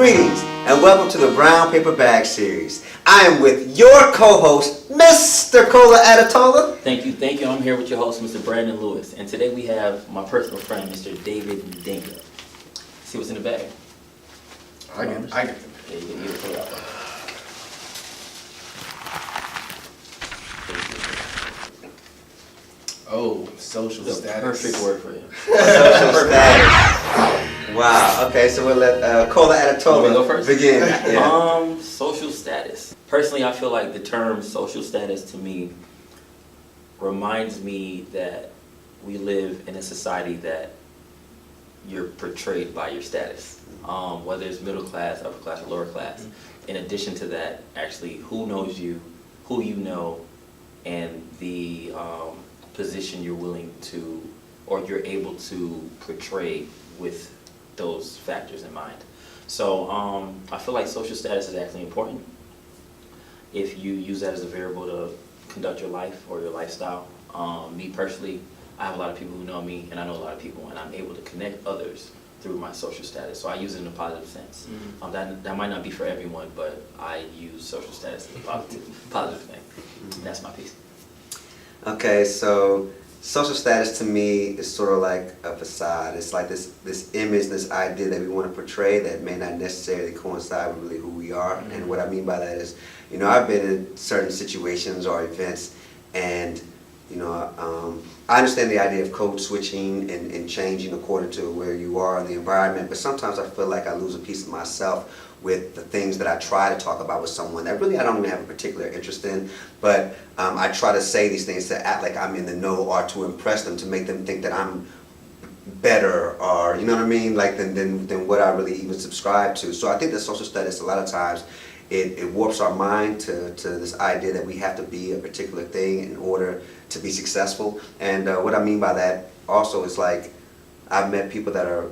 Greetings and welcome to the Brown Paper Bag series. I am with your co-host, Mr. a.kola, a.kola. Thank you. I'm here with your host, Mr. Brandon Lewis, and today we have my personal friend, Mr. David Ngenga. See what's in the bag? I get the bag. Yeah, you can pull it out. Oh, social The status. perfect word for you. Social status. Wow. Okay, so we'll let a.kola, a.kola go first? begin. Yeah. Social status. Personally, I feel like the term social status to me reminds me that we live in a society that you're portrayed by your status, whether it's middle class, upper class, or lower class. In addition to that, actually, who knows you, who you know, and the position you're willing to, or you're able to portray with those factors in mind. So I feel like social status is actually important if you use that as a variable to conduct your life or your lifestyle. Me personally, I have a lot of people who know me, and I know a lot of people, and I'm able to connect others through my social status. So I use it in a positive sense. That might not be for everyone, but I use social status as a positive thing. That's my piece. Okay, so social status to me is sort of like a facade. It's like this image, this idea that we want to portray that may not necessarily coincide with really who we are. And what I mean by that is, I've been in certain situations or events, and I understand the idea of code switching and changing according to where you are in the environment, but sometimes I feel like I lose a piece of myself with the things that I try to talk about with someone that really I don't even have a particular interest in, but I try to say these things to act like I'm in the know or to impress them, to make them think that I'm better, or you know what I mean, like than what I really even subscribe to. So I think that social status, a lot of times, it warps our mind to this idea that we have to be a particular thing in order to be successful. And what I mean by that also is, like, I've met people that are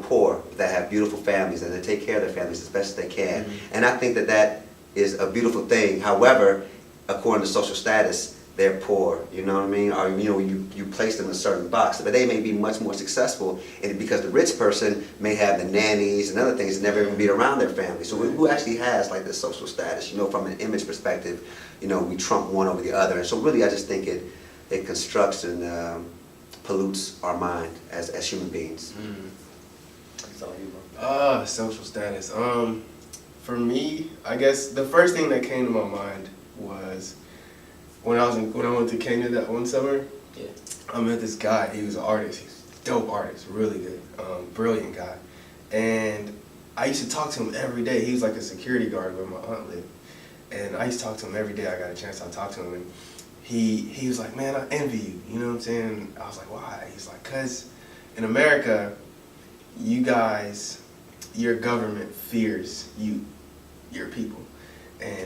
poor, that have beautiful families, and they take care of their families as best as they can. And I think that that is a beautiful thing. However, according to social status, they're poor, you know what I mean? Or you place them in a certain box, but they may be much more successful, and because the rich person may have the nannies and other things and never even be around their family. So who actually has like this social status? From an image perspective, we trump one over the other. And so really, I just think it constructs and pollutes our mind as human beings. That's all you, bro. Social status. For me, I guess the first thing that came to my mind was when I went to Kenya that one summer. Yeah. I met this guy. He was an artist. He's a dope artist, really good, brilliant guy. And I used to talk to him every day. He was like a security guard where my aunt lived, and I used to talk to him every day. I got a chance to talk to him, and he was like, "Man, I envy you." You know what I'm saying? And I was like, "Why?" He's like, "'Cause in America, you guys, your government fears your people,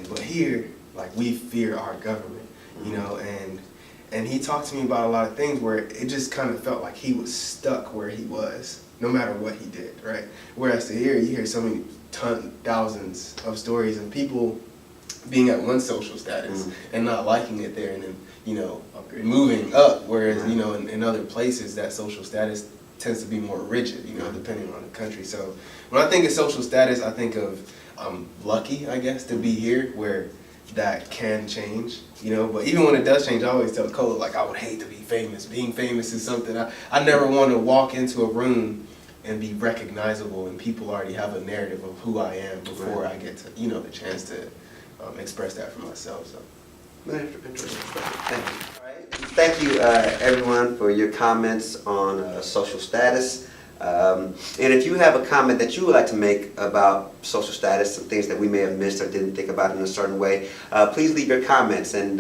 but here, like, we fear our government, and he talked to me about a lot of things where it just kind of felt like he was stuck where he was, no matter what he did, right? Whereas here, you hear so many thousands of stories of people being at one social status and not liking it there, and then moving up, whereas in other places that social status tends to be more rigid, depending on the country. So when I think of social status, I think of I'm lucky, I guess, to be here where that can change, but even when it does change, I always tell a.kola, like, I would hate to be famous. Being famous is something I never want to walk into a room and be recognizable and people already have a narrative of who I am before I get to, the chance to express that for myself. So. Interesting. Thank you. All right. Thank you, everyone, for your comments on social status. And if you have a comment that you would like to make about social status, some things that we may have missed or didn't think about in a certain way, please leave your comments, and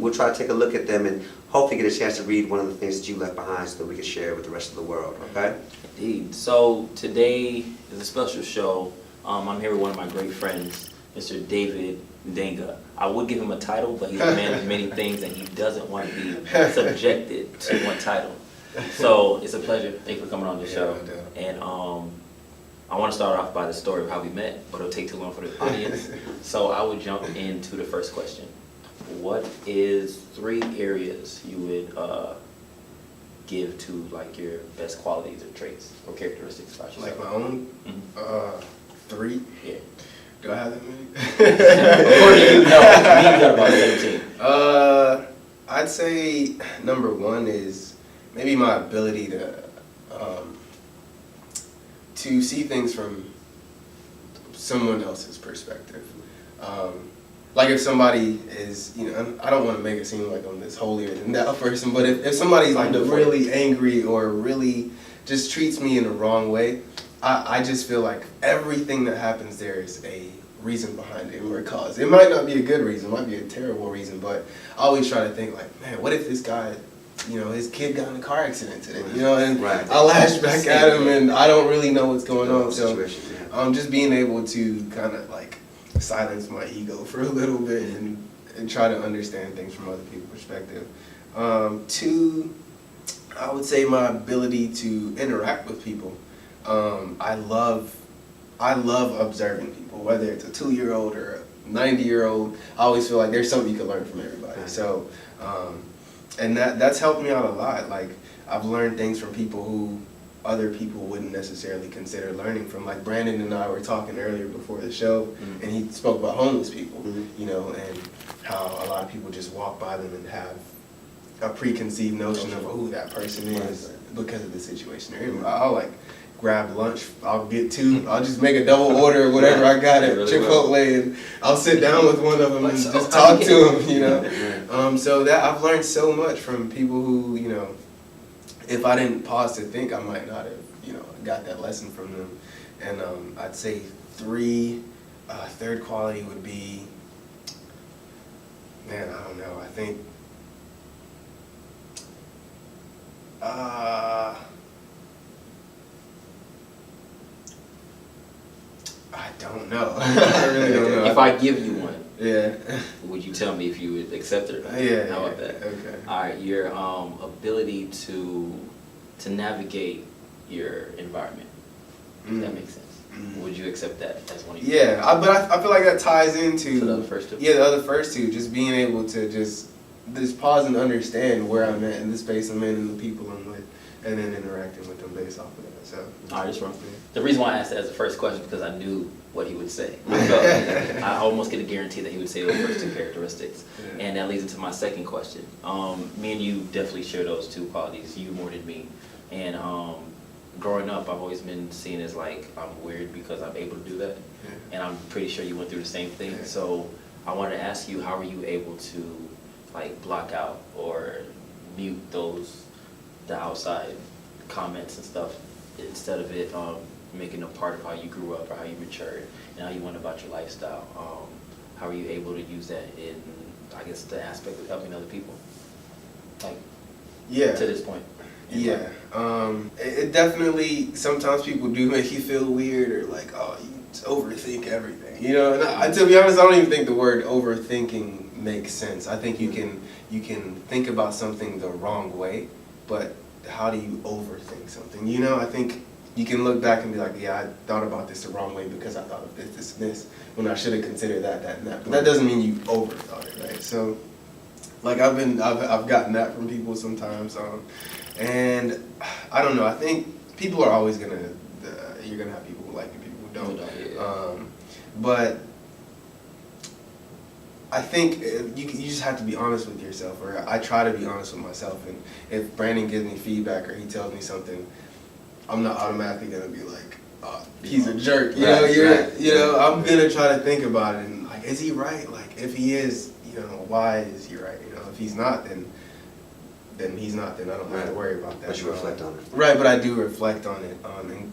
we'll try to take a look at them and hopefully get a chance to read one of the things that you left behind so that we can share it with the rest of the world. Okay? Indeed. So today is a special show. I'm here with one of my great friends, Mr. David Ngenga. I would give him a title, but he's a man of many things, and he doesn't want to be subjected to one title. So it's a pleasure. Thank you for coming on the show. And I want to start off by the story of how we met, but it'll take too long for the audience. So I would jump into the first question. What is 3 areas you would give to, like, your best qualities or traits or characteristics about yourself? Like my own? 3. Yeah. Do I have that many? According to you, no. Me, you got about 17. I'd say number 1 is maybe my ability to see things from someone else's perspective. Like if somebody is, I don't want to make it seem like I'm this holier than thou person, but if somebody's like really angry or really just treats me in the wrong way, I just feel like everything that happens there is a reason behind it or a cause. It might not be a good reason, it might be a terrible reason, but I always try to think like, man, what if this guy, his kid got in a car accident today, and Right. I lash back at him and I don't really know what's going on. So Situation, yeah. just being able to kind of like silence my ego for a little bit and try to understand things from other people's perspective. 2, I would say my ability to interact with people. I love observing people, whether it's a 2-year-old or a 90-year-old. I always feel like there's something you can learn from everybody. So, and that's helped me out a lot. Like I've learned things from people who other people wouldn't necessarily consider learning from. Like Brandon and I were talking earlier before the show, and he spoke about homeless people, and how a lot of people just walk by them and have a preconceived notion of who that person is because of the situation they're in. I'll like grab lunch, I'll just make a double order of whatever I got at Chipotle, and I'll sit down with one of them and just talk to them, So that I've learned so much from people who, if I didn't pause to think, I might not have, got that lesson from them. And I'd say 3, third quality would be, man, I don't know, I think, I don't know. I really don't know. If I give you one, yeah, would you tell me if you would accept it or not? Yeah. How about that? Okay. All right, your ability to navigate your environment. If that makes sense. Would you accept that as one of your? Yeah, but I feel like that ties into the other first 2. Yeah, the other first 2, just being able to just pause and understand where I'm at in the space I'm in and the people I'm with, and then interacting with them based off of that. So. All right, that's wrong. The reason why I asked that as the first question is because I knew what he would say. I almost get a guarantee that he would say those first 2 characteristics. Yeah. And that leads into my second question. Me and you definitely share those 2 qualities, you more than me. And growing up, I've always been seen as like, I'm weird because I'm able to do that. Yeah. And I'm pretty sure you went through the same thing. Yeah. So I wanted to ask you, how are you able to like block out or mute the outside comments and stuff, instead of it making a part of how you grew up or how you matured and how you went about your lifestyle? How are you able to use that in, I guess, the aspect of helping other people? Like, to this point. Yeah. It definitely, sometimes people do make you feel weird or like, oh, you overthink everything. And to be honest, I don't even think the word overthinking makes sense. I think you can think about something the wrong way, but how do you overthink something? I think you can look back and be like, yeah, I thought about this the wrong way because I thought of this, and this, when I should have considered that, and that. But that doesn't mean you overthought it, right? So, like I've gotten that from people sometimes, and I don't know. I think people are always you're gonna have people who like you, people who don't. Yeah. But I think you just have to be honest with yourself, or I try to be honest with myself. And if Brandon gives me feedback or he tells me something, I'm not automatically gonna be like, oh, he's a jerk. I'm gonna try to think about it and like, is he right? Like, if he is, why is he right? If he's not, then he's not. Then I don't have to worry about that. But you reflect on it. Right, but I do reflect on it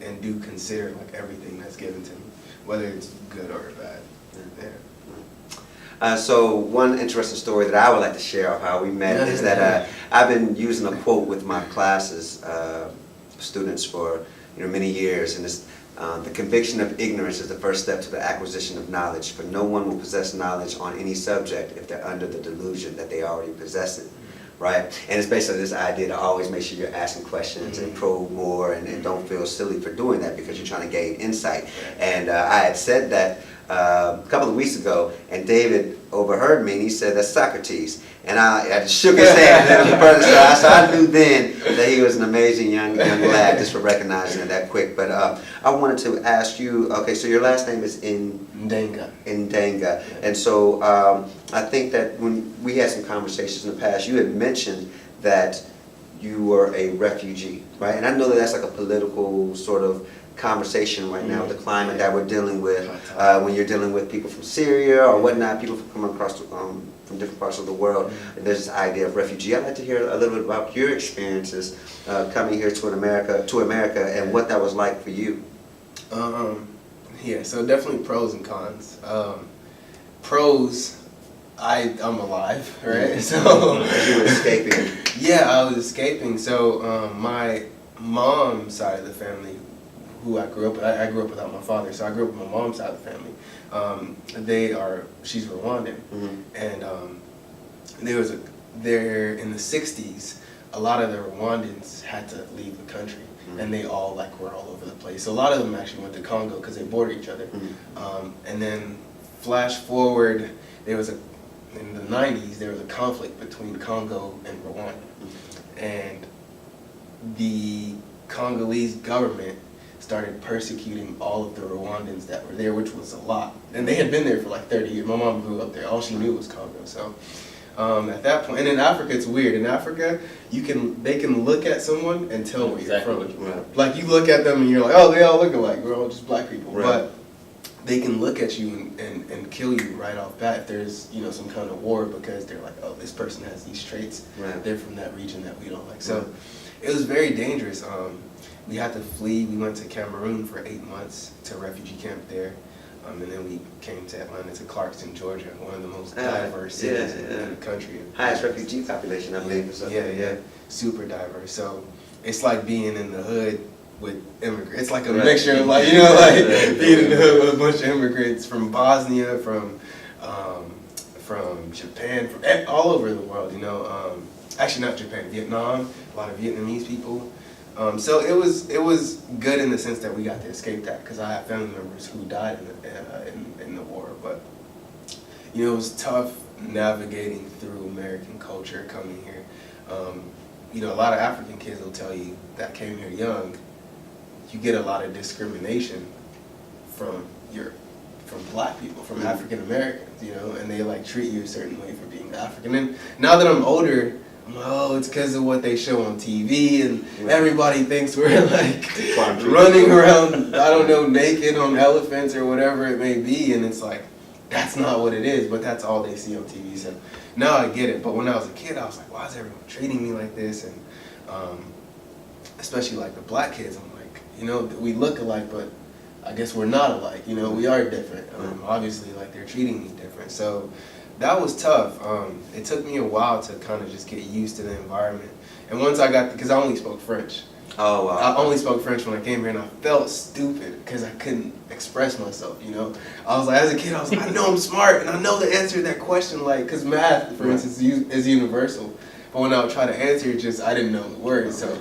and do consider like everything that's given to me, whether it's good or bad. Yeah. So one interesting story that I would like to share of how we met is that I've been using a quote with my classes, students for many years, and it's the conviction of ignorance is the first step to the acquisition of knowledge. For no one will possess knowledge on any subject if they're under the delusion that they already possess it. Right? And it's basically this idea to always make sure you're asking questions and probe more and don't feel silly for doing that because you're trying to gain insight. And I had said that a couple of weeks ago, and David overheard me, and he said, "That's Socrates." And I just shook his hand. And it was so I knew then that he was an amazing young lad, just for recognizing it that quick. But I wanted to ask you, okay, so your last name is Ndenga. Ndenga. And so I think that when we had some conversations in the past, you had mentioned that you were a refugee, right? And I know that that's like a political sort of conversation right now with the climate that we're dealing with, when you're dealing with people from Syria or whatnot, people from coming across from different parts of the world. And there's this idea of refugee. I'd like to hear a little bit about your experiences coming here to America, and what that was like for you. Yeah, so definitely pros and cons. Pros, I'm alive, right? So You were escaping. yeah, I was escaping. So my mom's side of the family, who I grew up with, I grew up without my father, so I grew up with my mom's side of the family. She's Rwandan, and there in the 60s, a lot of the Rwandans had to leave the country, and they all were all over the place. So a lot of them actually went to Congo because they border each other. And then flash forward, in the 90s, there was a conflict between Congo and Rwanda, and the Congolese government started persecuting all of the Rwandans that were there, which was a lot. And they had been there for 30 years. My mom grew up there. All she knew was Congo. So at that point, and in Africa, it's weird. In Africa, they can look at someone and tell where you're from. Right. You look at them and you're like, oh, they all look alike. We're all just black people. Right. But they can look at you and kill you right off bat if there's some kind of war, because they're like, oh, this person has these traits. Right. They're from that region that we don't like. So it was very dangerous. We had to flee. We went to Cameroon for 8 months to a refugee camp there. And then we came to Atlanta, to Clarkston, Georgia, one of the most diverse cities in the country. Highest refugee population, I believe. Yeah. Super diverse. So it's like being in the hood with immigrants. It's like a mixture of being in the hood with a bunch of immigrants from Bosnia, from Japan, from all over the world. Actually not Japan, Vietnam. A lot of Vietnamese people. So it was good in the sense that we got to escape that, because I have family members who died in the war. But it was tough navigating through American culture coming here. A lot of African kids will tell you that came here young. You get a lot of discrimination from black people, from African Americans, and they treat you a certain way for being African. And now that I'm older, oh, it's because of what they show on TV, and everybody thinks we're running around, I don't know, naked on elephants or whatever it may be, and it's that's not what it is, but that's all they see on TV. So now I get it, but when I was a kid, I was like, why is everyone treating me like this? And especially the black kids, I'm like, we look alike, but I guess we're not alike. We are different. Obviously, they're treating me different. So that was tough. It took me a while to kind of just get used to the environment. And once I got, because I only spoke French. Oh, wow. I only spoke French when I came here, and I felt stupid because I couldn't express myself, I was as a kid, I was I know I'm smart, and I know the answer to that question, because math, for instance, is universal. But when I would try to answer it, I didn't know the words. So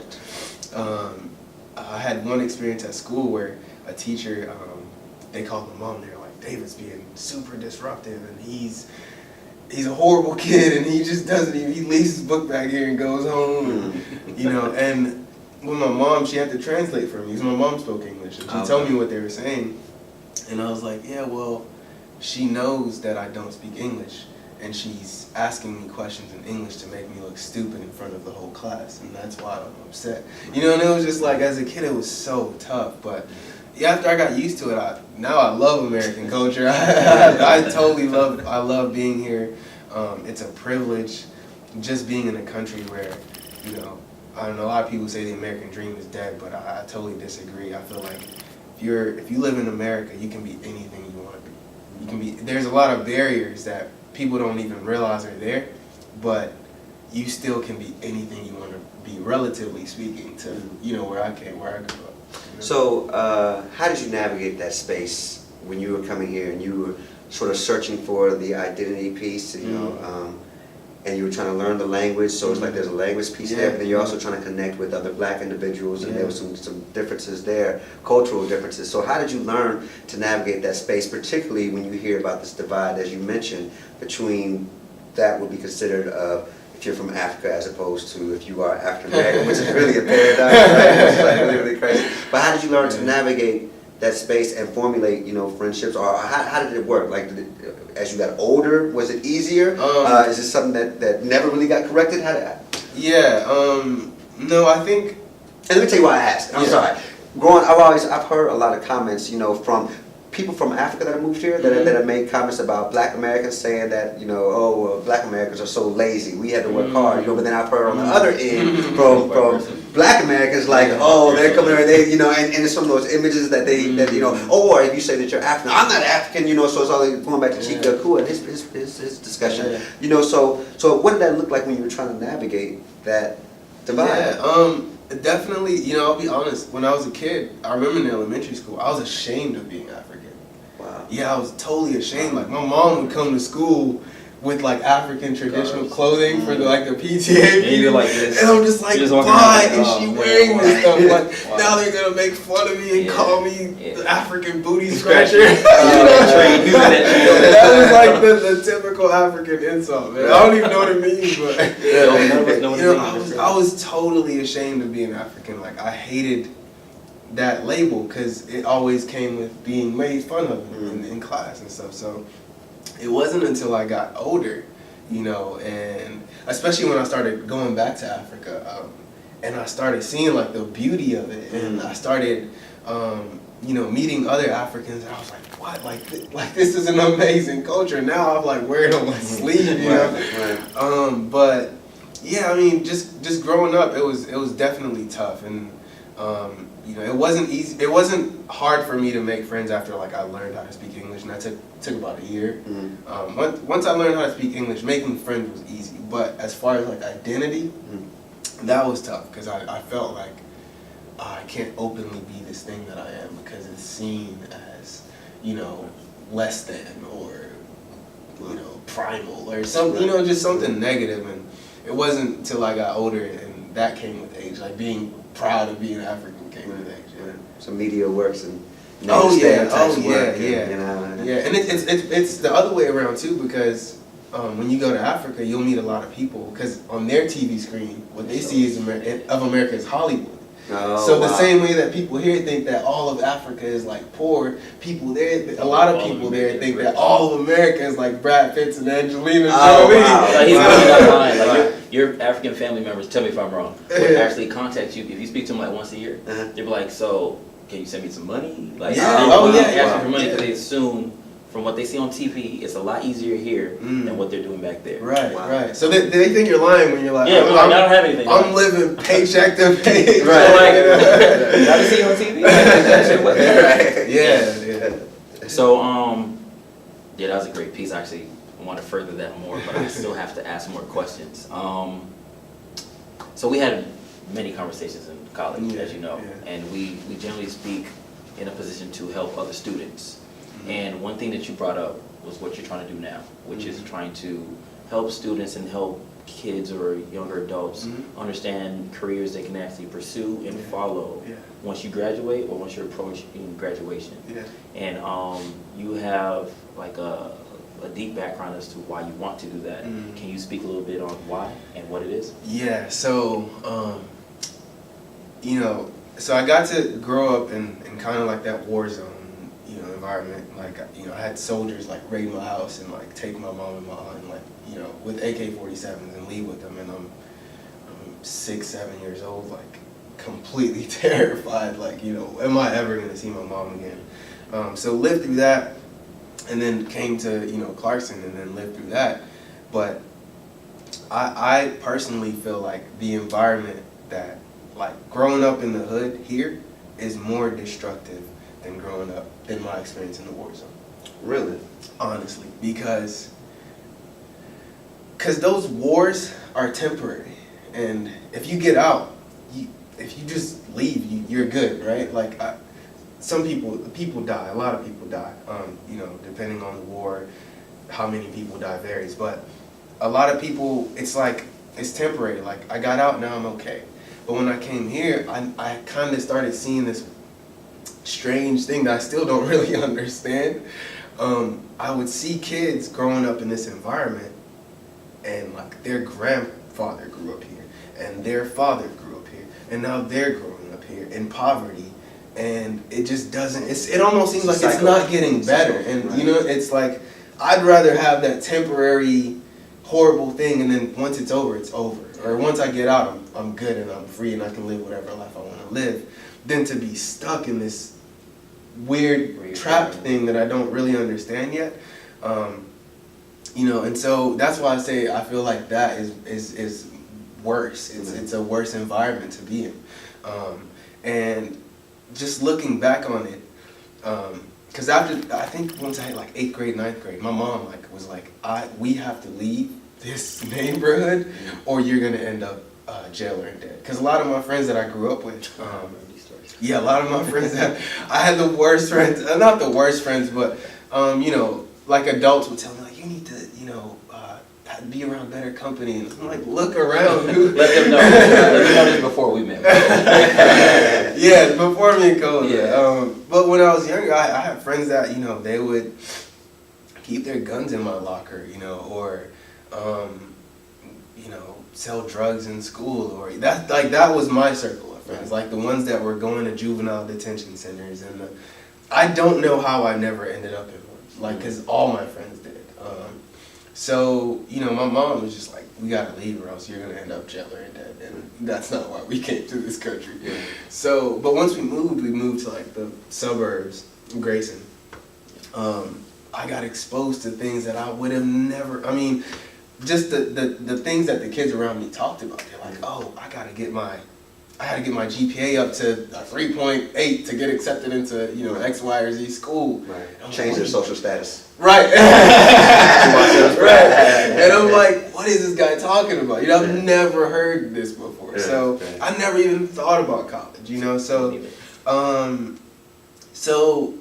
I had one experience at school where a teacher, they called my mom, and they were like, David's being super disruptive, and he's a horrible kid, and he just doesn't even, he leaves his book back here and goes home, and with my mom, she had to translate for me, because my mom spoke English, and she told me what they were saying, and I was like, yeah, well, she knows that I don't speak English, and she's asking me questions in English to make me look stupid in front of the whole class, and that's why I'm upset, and it was just as a kid, it was so tough, but after I got used to it, now I love American culture. I totally love being here. It's a privilege, just being in a country where, I don't know, a lot of people say the American dream is dead, but I totally disagree. I feel like if you live in America, you can be anything you want to be. There's a lot of barriers that people don't even realize are there, but you still can be anything you want to be, relatively speaking, to where I grew up. So, how did you navigate that space when you were coming here and you were sort of searching for the identity piece? and you were trying to learn the language, so it's like there's a language piece there, but then you're also trying to connect with other black individuals, and there was some differences there, cultural differences. So how did you learn to navigate that space, particularly when you hear about this divide, as you mentioned, between that would be considered if you're from Africa as opposed to if you are African American, which is really a paradox, right? It's like really, really crazy. But how did you learn to navigate that space and formulate, friendships, or how did it work? Like, as you got older, was it easier? Is it something that never really got corrected? No, I think. And let me tell you why I asked. I'm sorry. I've heard a lot of comments, from people from Africa that have moved here that have made comments about Black Americans saying that, Black Americans are so lazy. We had to work hard, but then I've heard on the other end from Black Americans like, they're coming here, and it's some of those images that or if you say that you're African, I'm not African, so it's all going back to Chica Kua and his discussion, so what did that look like when you were trying to navigate that divide? Definitely, I'll be honest, when I was a kid, I remember in elementary school, I was ashamed of being African. Wow. Yeah, I was totally ashamed. Like, my mom would come to school with like African traditional clothing for the PTA meeting, like this. And I'm just like, why is she wearing this stuff? Like, now they're gonna make fun of me and call me the African booty scratcher. That was like the typical African insult, man. I don't even know what it means, but I was totally ashamed of being African. Like, I hated that label because it always came with being made fun of in class and stuff. So it wasn't until I got older, and especially when I started going back to Africa, and I started seeing like the beauty of it, and I started, meeting other Africans, and I was like, what? Like this is an amazing culture. Now I'm like wearing it on my sleeve, Right. But yeah, I mean, just growing up, it was definitely tough, and it wasn't easy. It wasn't hard for me to make friends after like I learned how to speak English, and that took about a year. Once I learned how to speak English, making friends was easy. But as far as like identity, that was tough because I felt like I can't openly be this thing that I am because it's seen as less than or primal or something, just something negative. And it wasn't until I got older and that came with age, like being proud of being African came with age. Right. So media works and and it's the other way around too, because when you go to Africa, you'll meet a lot of people because on their TV screen, what they see is of America is Hollywood. So the same way that people here think that all of Africa is like poor, people there, a lot of people there think that all of America is like Brad Pitt and Angelina Jolie. Like, he's really not lying. Like, your African family members, tell me if I'm wrong, would actually contact you if you speak to them like once a year. They'd be like, so can you send me some money? Like, asking for money because they assume from what they see on TV, it's a lot easier here than what they're doing back there. Right. So they think you're lying when you're like, I don't have anything. I'm living paycheck to paycheck. Now you see you on TV. Right. Yeah. So, that was a great piece. Actually, I want to further that more, but I still have to ask more questions. So we had many conversations in college, as you know, and we generally speak in a position to help other students. And one thing that you brought up was what you're trying to do now, which is trying to help students and help kids or younger adults understand careers they can actually pursue and follow once you graduate or once you're approaching graduation. And you have like a deep background as to why you want to do that. Can you speak a little bit on why and what it is? Yeah, so, so I got to grow up in kind of like that war zone, environment. Like, I had soldiers like raid my house and like take my mom and my aunt, like, with AK-47s and leave with them. And I'm 6, 7 years old, like completely terrified. Like, am I ever gonna see my mom again? So lived through that, and then came to Clarkson, and then lived through that. But I personally feel like the environment that, like, growing up in the hood here is more destructive than my experience in the war zone. Really? Honestly, because those wars are temporary, and if you get out, if you just leave, you're good, right? Like, some people die, a lot of people die, depending on the war, how many people die varies, but a lot of people, it's like, it's temporary. Like, I got out, now I'm okay. But when I came here, I kind of started seeing this strange thing that I still don't really understand. I would see kids growing up in this environment, and like their grandfather grew up here, and their father grew up here, and now they're growing up here in poverty, and it just doesn't, it almost seems like it's not getting better. And you know, it's like, I'd rather have that temporary horrible thing, and then once it's over, it's over. Or once I get out, I'm good and I'm free and I can live whatever life I want to live, than to be stuck in this weird trapped thing that I don't really understand yet. You know, and so that's why I say I feel like that is worse. It's a worse environment to be in. And just looking back on it, because after, I think once I hit like 8th grade, 9th grade, my mom like was like, we have to leave this neighborhood or you're gonna end up jail or in debt. Because a lot of my friends that I grew up with, yeah, a lot of my friends that I had the worst friends, not the worst friends, but you know, like adults would tell me like, you need to, you know, be around better company. And I'm like, look around. Let them know. Let them know this before we met. Yeah, before me and Cola. Yeah. But when I was younger, I had friends that, you know, they would keep their guns in my locker, you know, or you know, sell drugs in school, or that was my circle of friends, like the ones that were going to juvenile detention centers, and I don't know how I never ended up in one, like, because all my friends did. So, you know, my mom was just like, we gotta leave or else you're gonna end up jail or in debt, and that's not why we came to this country. Yeah. So, but once we moved to like the suburbs, Grayson. I got exposed to things that I would have never, I mean, just the things that the kids around me talked about. They're like, oh, I had to get my GPA up to a 3.8 to get accepted into, you know, X, Y, or Z school. Right. Change their social status. Right. Right. And I'm like, what is this guy talking about? You know, I've never heard this before. So I never even thought about college, you know. So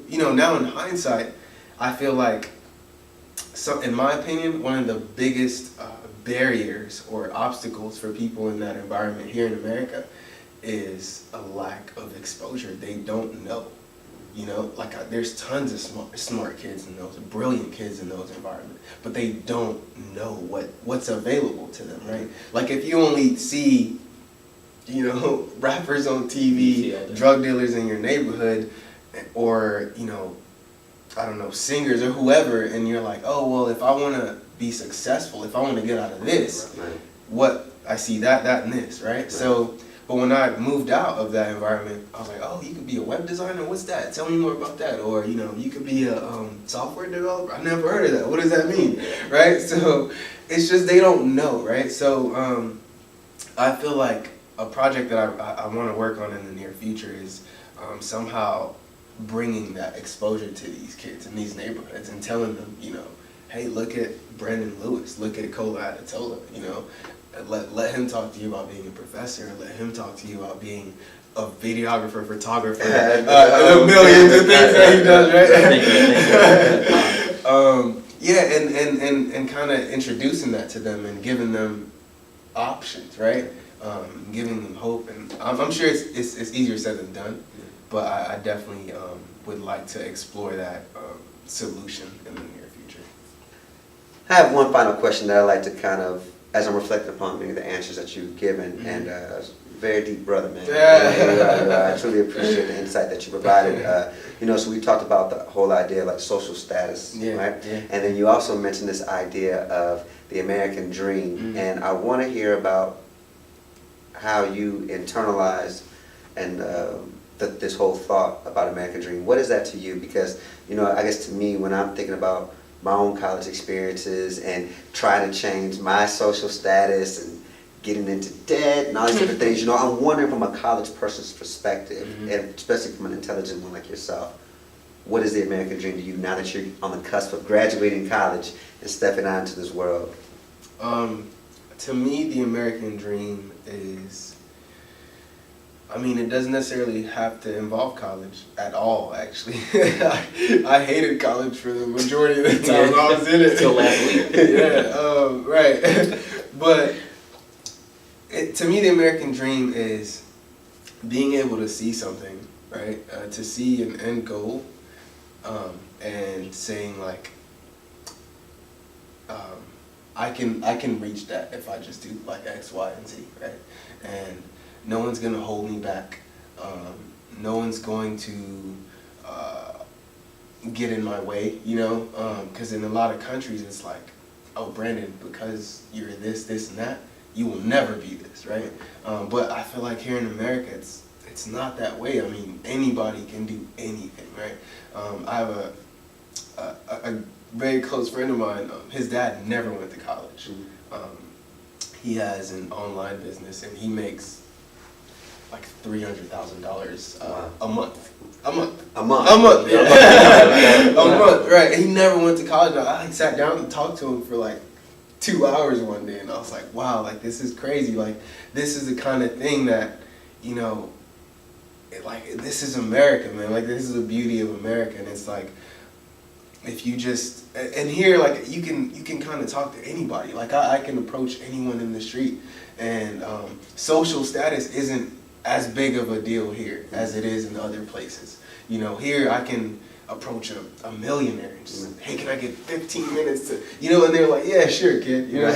you know, now in hindsight, I feel like, so in my opinion, one of the biggest barriers or obstacles for people in that environment here in America is a lack of exposure. They don't know, you know, like there's tons of smart kids in those, brilliant kids in those environments, but they don't know what's available to them, right? Like if you only see, you know, rappers on TV, drug dealers in your neighborhood, or, you know, I don't know, singers or whoever, and you're like, oh, well, if I want to be successful, if I want to get out of this, what, I see that, and this, right? So, but when I moved out of that environment, I was like, oh, you could be a web designer? What's that? Tell me more about that. Or, you know, you could be a software developer? I never heard of that. What does that mean, right? So, it's just they don't know, right? So, I feel like a project that I want to work on in the near future is somehow bringing that exposure to these kids in these neighborhoods and telling them, you know, hey, look at Brandon Lewis, look at a.kola, you know, let him talk to you about being a professor, let him talk to you about being a videographer, photographer, and a million of things that he does, right? Yeah, and kind of introducing that to them and giving them options, right? Giving them hope, and I'm sure it's easier said than done. But I definitely would like to explore that solution in the near future. I have one final question that I'd like to kind of, as I'm reflecting upon maybe the answers that you've given, and very deep brother, man. I truly appreciate the insight that you provided. You know, so we talked about the whole idea of like social status, right? Yeah. And then you also mentioned this idea of the American dream, and I want to hear about how you internalized and this whole thought about American dream. What is that to you? Because, you know, I guess to me, when I'm thinking about my own college experiences and trying to change my social status and getting into debt and all these different things, you know, I'm wondering from a college person's perspective, and especially from an intelligent one like yourself, what is the American dream to you now that you're on the cusp of graduating college and stepping out into this world? To me, the American dream is I mean, it doesn't necessarily have to involve college at all, actually. I hated college for the majority of the time I was in it. Till last week. Yeah, right. But to me, the American dream is being able to see something, right? To see an end goal, and saying like, I can reach that if I just do like X, Y, and Z, right? And no one's gonna hold me back. No one's going to get in my way, you know? Because in a lot of countries, it's like, oh, Brandon, because you're this, this, and that, you will never be this, right? But I feel like here in America, it's not that way. I mean, anybody can do anything, right? I have a very close friend of mine. His dad never went to college. He has an online business, and he makes like $300,000 a month. A month. A month. A month. Yeah. A month. Right. He never went to college. I like sat down and talked to him for like 2 hours one day, and I was like, wow, like this is crazy. Like this is the kind of thing that, you know, like this is America, man. Like this is the beauty of America, and it's like, if you just, and here, like you can kind of talk to anybody. Like I can approach anyone in the street, and social status isn't as big of a deal here as it is in other places. You know, here I can approach a millionaire and just, hey, can I get 15 minutes to, you know, and they're like, yeah, sure, kid. You know,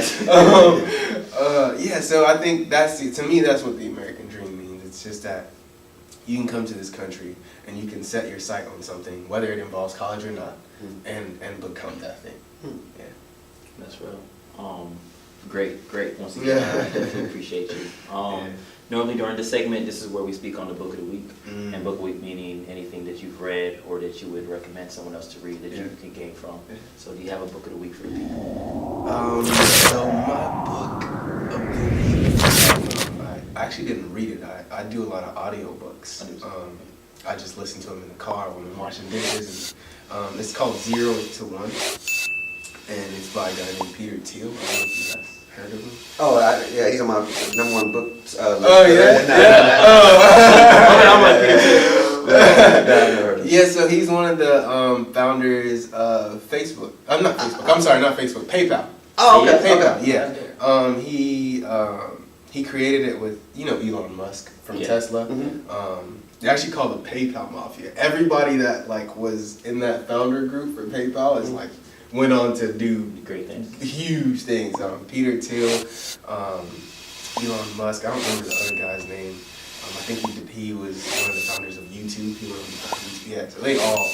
yeah. So I think to me that's what the American dream means. It's just that you can come to this country and you can set your sight on something, whether it involves college or not, and become that thing. Yeah. That's real. Great. Once again, I definitely appreciate you. Normally during this segment, this is where we speak on the book of the week, and book of the week meaning anything that you've read or that you would recommend someone else to read that you can gain from. So do you have a book of the week for the people? So my book of the week, I actually didn't read it. I do a lot of audiobooks. I just listen to them in the car when I'm washing dishes. And, it's called 0 to 1, and it's by a guy named Peter Thiel. I don't know if you guys heard of him. Oh, yeah, he's on my #1 book. Oh, yeah? Yeah, so he's one of the founders of Facebook. Not Facebook. I'm sorry, not Facebook. PayPal. Oh, okay. PayPal. Yeah. He created it with, you know, Elon Musk from Tesla. They actually call it the PayPal Mafia. Everybody that like was in that founder group for PayPal is like went on to do Great things. huge things. Peter Thiel, Elon Musk. I don't remember the other guy's name. I think he was one of the founders of YouTube. He wrote YouTube. Yeah, so they all.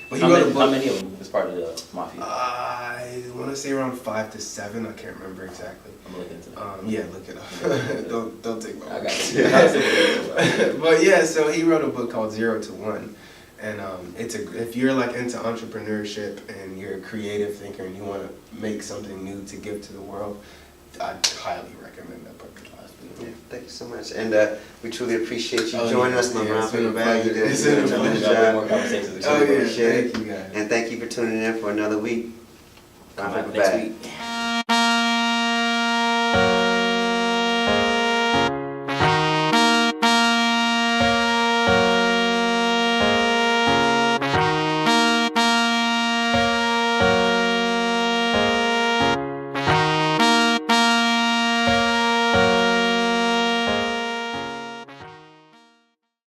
But he wrote a book. How many of them was part of the mafia? I want to say around 5 to 7. I can't remember exactly. I'm gonna look into that. Yeah, look it up. don't take my word. I got you. But yeah, so he wrote a book called 0 to 1, and if you're like into entrepreneurship and you're a creative thinker and you want to make something new to give to the world, I'd highly recommend that book. Yeah, thank you so much, and we truly appreciate you joining us on it's been a PaperBag. You did It's been a tremendous pleasure. More job. conversations with you. Oh yeah, Appreciate it. thank you guys. And thank you for tuning in for another week. Come back PaperBag. next week.